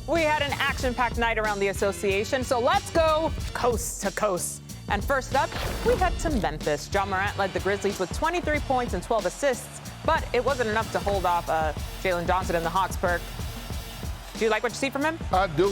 We had an action-packed night around the association, so let's go coast to coast. And first up, we head to Memphis. Ja Morant led the Grizzlies with 23 points and 12 assists, but it wasn't enough to hold off Jalen Johnson and the Hawks. Perk, do you like what you see from him? I do.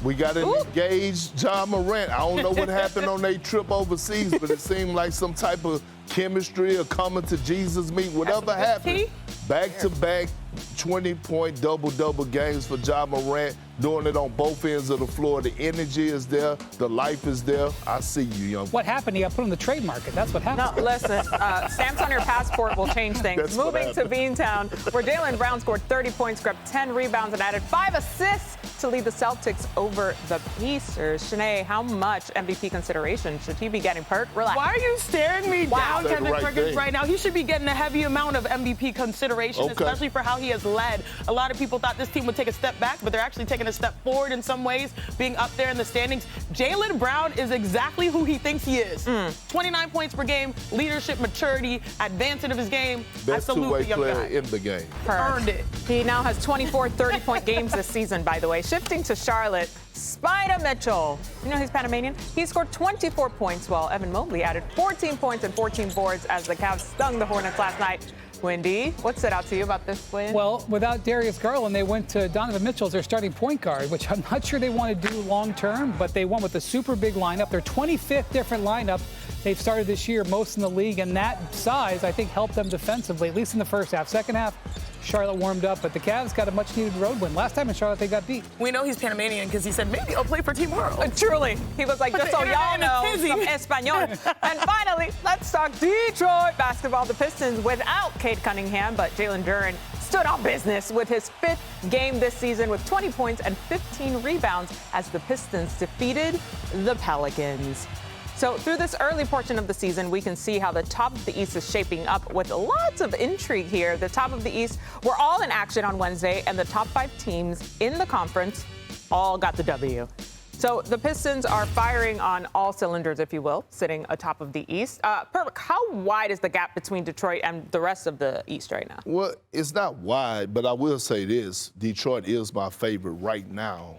We got an engaged Ja Morant. I don't know what happened on their trip overseas, but it seemed like some type of chemistry or coming to Jesus meet, whatever happened. Back-to-back 20-point double-double games for Ja Morant, doing it on both ends of the floor. The energy is there. The life is there. I see you, young. What happened? He got put on the trade market. That's what happened. No, listen, stamps on your passport will change things. Moving to Beantown, where Jaylen Brown scored 30 points, grabbed 10 rebounds, and added 5 assists to lead the Celtics over the Pacers. Chiney, how much MVP consideration should he be getting? Perk, relax. Why are you staring me down, Kendrick Perkins, right now? He should be getting a heavy amount of MVP consideration, especially for how he has led. A lot of people thought this team would take a step back, but they're actually taking a step forward in some ways, being up there in the standings. Jaylen Brown is exactly who he thinks he is. 29 points per game, leadership, maturity, advancement of his game. Best two-way player in the game. Earned it. He now has 24 30-point games this season, by the way. Shifting to Charlotte, Spider Mitchell. You know he's Panamanian? He scored 24 points while Evan Mobley added 14 points and 14 boards as the Cavs stung the Hornets last night. Wendy, what stood out to you about this win? Well, without Darius Garland, they went to Donovan Mitchell as their starting point guard, which I'm not sure they want to do long term, but they won with a super big lineup. Their 25th different lineup they've started this year, most in the league, and that size, I think, helped them defensively, at least in the first half. Second half, Charlotte warmed up, but the Cavs got a much-needed road win. Last time in Charlotte, they got beat. We know he's Panamanian because he said, maybe I'll play for Team World. Truly. He was like, just so y'all know, some Espanol. And finally, let's talk Detroit basketball. The Pistons without Cade Cunningham, but Jalen Duren stood on business with his 5th game this season with 20 points and 15 rebounds as the Pistons defeated the Pelicans. So through this early portion of the season, we can see how the top of the East is shaping up with lots of intrigue here. The top of the East were all in action on Wednesday, and the top 5 teams in the conference all got the W. So the Pistons are firing on all cylinders, if you will, sitting atop of the East. Perk, how wide is the gap between Detroit and the rest of the East right now? Well, it's not wide, but I will say this. Detroit is my favorite right now.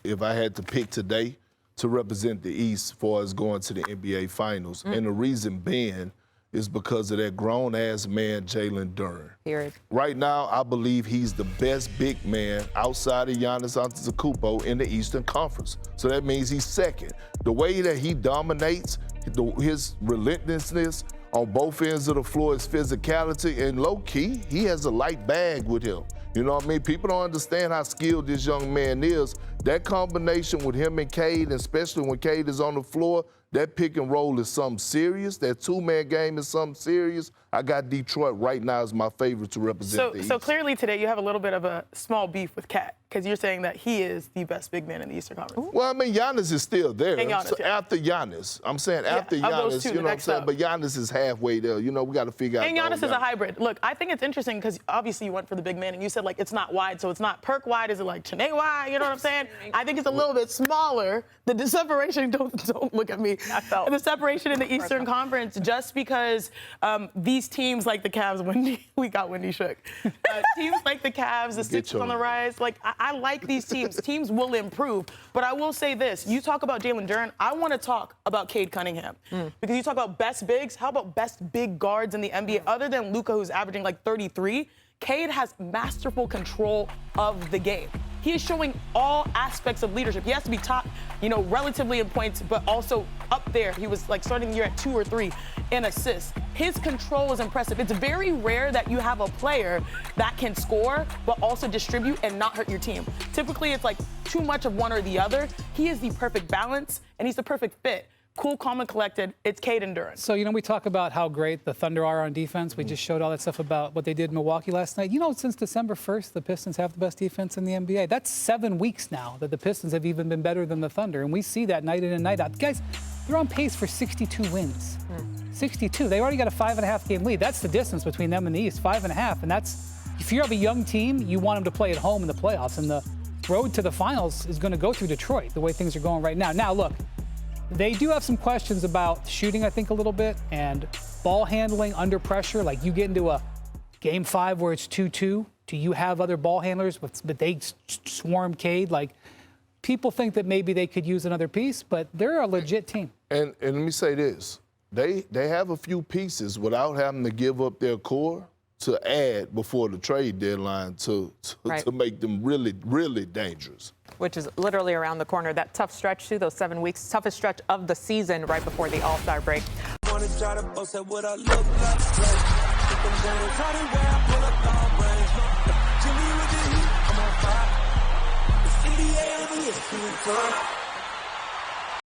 If I had to pick today to represent the East as far as going to the NBA Finals. And the reason being is because of that grown-ass man, Jalen Duren. Period. Right now, I believe he's the best big man outside of Giannis Antetokounmpo in the Eastern Conference. So that means he's second. The way that he dominates, his relentlessness on both ends of the floor, his physicality, and low-key, he has a light bag with him. You know what I mean? People don't understand how skilled this young man is. That combination with him and Cade, especially when Cade is on the floor, that pick and roll is something serious. That two-man game is something serious. I got Detroit right now as my favorite to represent the East. So clearly today you have a little bit of a small beef with Cat because you're saying that he is the best big man in the Eastern Conference. Well, I mean, Giannis is still there. And Giannis, after Giannis. I'm saying after Giannis, you know what I'm saying? But Giannis is halfway there. You know, we got to figure out. And Giannis is a hybrid. Look, I think it's interesting because obviously you went for the big man and you said, like, it's not wide, so it's not Perk wide. Is it like Chiney wide? You know what I'm saying? I think it's a little bit smaller. The separation, don't look at me. The separation in the Eastern Conference, just because these teams like the Cavs, we got Wendy shook. Teams like the Cavs, the Sixers on the rise, like, I like these teams. Teams will improve. But I will say this. You talk about Jalen Duren. I want to talk about Cade Cunningham. Because you talk about best bigs. How about best big guards in the NBA? Other than Luka, who's averaging like 33, Cade has masterful control of the game. He is showing all aspects of leadership. He has to be top, relatively in points, but also up there. He was like starting the year at 2 or 3 in assists. His control is impressive. It's very rare that you have a player that can score, but also distribute and not hurt your team. Typically, it's like too much of one or the other. He is the perfect balance, and he's the perfect fit. Cool, calm, and collected. It's Cade and Duren. So, we talk about how great the Thunder are on defense. We just showed all that stuff about what they did in Milwaukee last night. Since December 1st, the Pistons have the best defense in the NBA. That's 7 weeks now that the Pistons have even been better than the Thunder, and we see that night in and night out. Guys, they're on pace for 62 wins. 62. They already got a 5.5 game lead. That's the distance between them and the East, 5.5. And that's, if you have a young team, you want them to play at home in the playoffs. And the road to the finals is going to go through Detroit, the way things are going right now. Now, look. They do have some questions about shooting, I think, a little bit, and ball handling under pressure. Like you get into a game 5 where it's 2-2 Do you have other ball handlers, but they swarm Cade? Like, people think that maybe they could use another piece, but they're a legit team. And let me say this. They have a few pieces without having to give up their core to add before the trade deadline to make them really, really dangerous. Which is literally around the corner. That tough stretch, too, those 7 weeks, toughest stretch of the season right before the All-Star break. NBA,